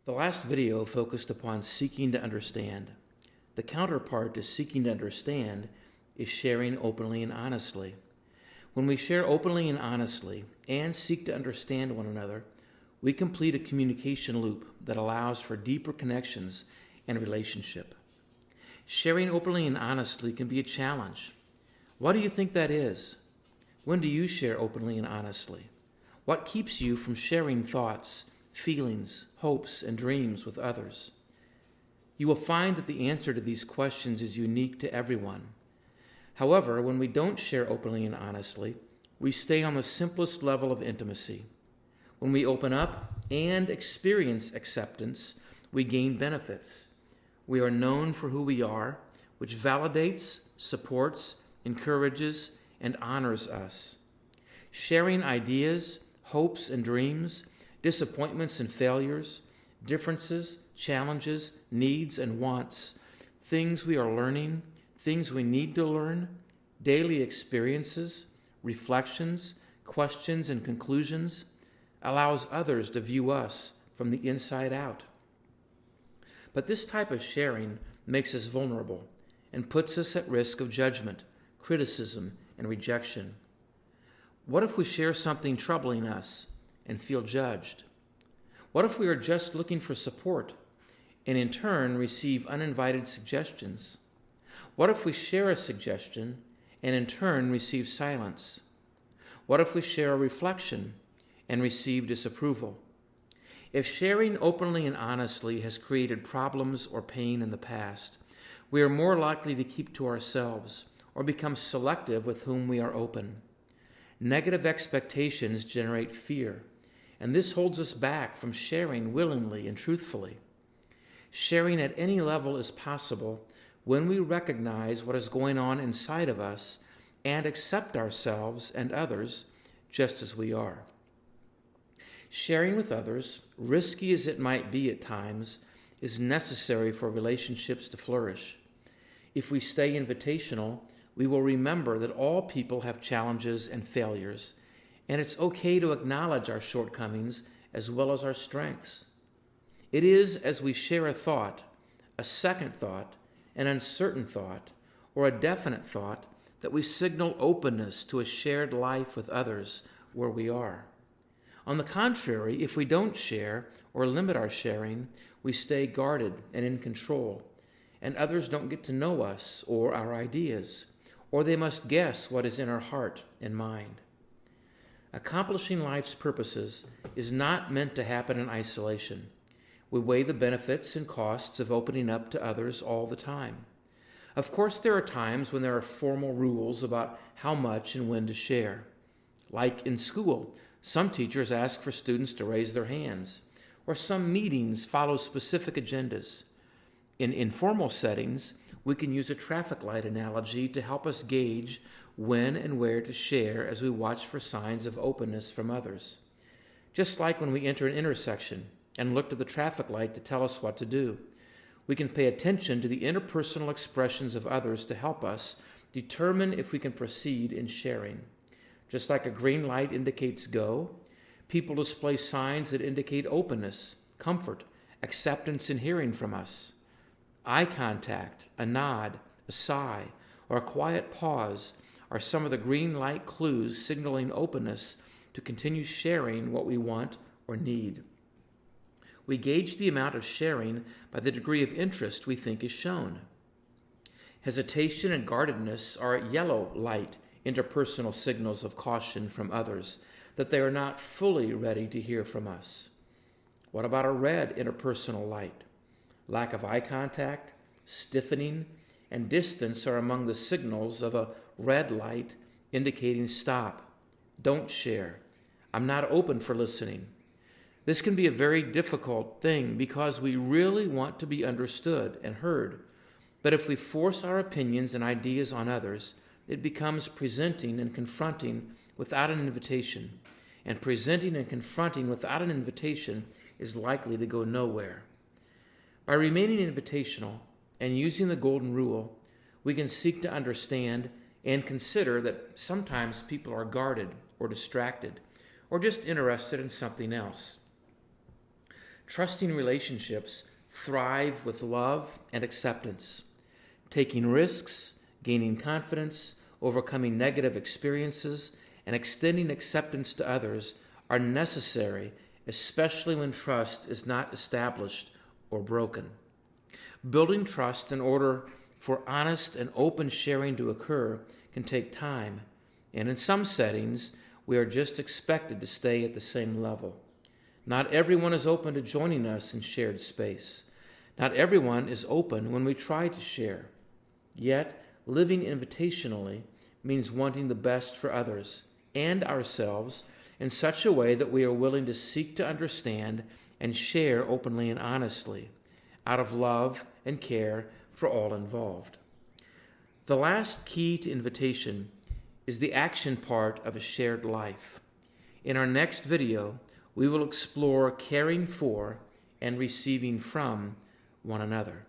The last video focused upon seeking to understand. The counterpart to seeking to understand is sharing openly and honestly. When we share openly and honestly and seek to understand one another, we complete a communication loop that allows for deeper connections and relationship. Sharing openly and honestly can be a challenge. Why do you think that is? When do you share openly and honestly? What keeps you from sharing thoughts, feelings, hopes, and dreams with others? You will find that the answer to these questions is unique to everyone. However, when we don't share openly and honestly, we stay on the simplest level of intimacy. When we open up and experience acceptance, we gain benefits. We are known for who we are, which validates, supports, encourages, and honors us. Sharing ideas, hopes and dreams, disappointments and failures, differences, challenges, needs and wants, things we are learning, things we need to learn, daily experiences, reflections, questions, and conclusions, allows others to view us from the inside out. But this type of sharing makes us vulnerable and puts us at risk of judgment, criticism, and rejection. What if we share something troubling us and feel judged? What if we are just looking for support and in turn receive uninvited suggestions? What if we share a suggestion and in turn receive silence? What if we share a reflection and receive disapproval? If sharing openly and honestly has created problems or pain in the past, we are more likely to keep to ourselves or become selective with whom we are open. Negative expectations generate fear, and this holds us back from sharing willingly and truthfully. Sharing at any level is possible when we recognize what is going on inside of us and accept ourselves and others just as we are. Sharing with others, risky as it might be at times, is necessary for relationships to flourish. If we stay invitational, we will remember that all people have challenges and failures, and it's okay to acknowledge our shortcomings as well as our strengths. It is as we share a thought, a second thought, an uncertain thought, or a definite thought that we signal openness to a shared life with others where we are. On the contrary, if we don't share or limit our sharing, we stay guarded and in control, and others don't get to know us or our ideas, or they must guess what is in our heart and mind. Accomplishing life's purposes is not meant to happen in isolation. We weigh the benefits and costs of opening up to others all the time. Of course, there are times when there are formal rules about how much and when to share. Like in school, some teachers ask for students to raise their hands, or some meetings follow specific agendas. In informal settings, we can use a traffic light analogy to help us gauge when and where to share as we watch for signs of openness from others. Just like when we enter an intersection and look to the traffic light to tell us what to do, we can pay attention to the interpersonal expressions of others to help us determine if we can proceed in sharing. Just like a green light indicates go, people display signs that indicate openness, comfort, acceptance in hearing from us. Eye contact, a nod, a sigh, or a quiet pause are some of the green light clues signaling openness to continue sharing what we want or need. We gauge the amount of sharing by the degree of interest we think is shown. Hesitation and guardedness are yellow light interpersonal signals of caution from others that they are not fully ready to hear from us. What about a red interpersonal light? Lack of eye contact, stiffening, and distance are among the signals of a red light indicating stop, don't share, I'm not open for listening. This can be a very difficult thing because we really want to be understood and heard, but if we force our opinions and ideas on others, it becomes presenting and confronting without an invitation, and presenting and confronting without an invitation is likely to go nowhere. By remaining invitational and using the golden rule, we can seek to understand and consider that sometimes people are guarded or distracted or just interested in something else. Trusting relationships thrive with love and acceptance. Taking risks, gaining confidence, overcoming negative experiences, and extending acceptance to others are necessary, especially when trust is not established or broken. Building trust in order for honest and open sharing to occur can take time, and in some settings, we are just expected to stay at the same level. Not everyone is open to joining us in shared space. Not everyone is open when we try to share. Yet, living invitationally means wanting the best for others and ourselves in such a way that we are willing to seek to understand and share openly and honestly, out of love and care for all involved. The last key to invitation is the action part of a shared life. In our next video, we will explore caring for and receiving from one another.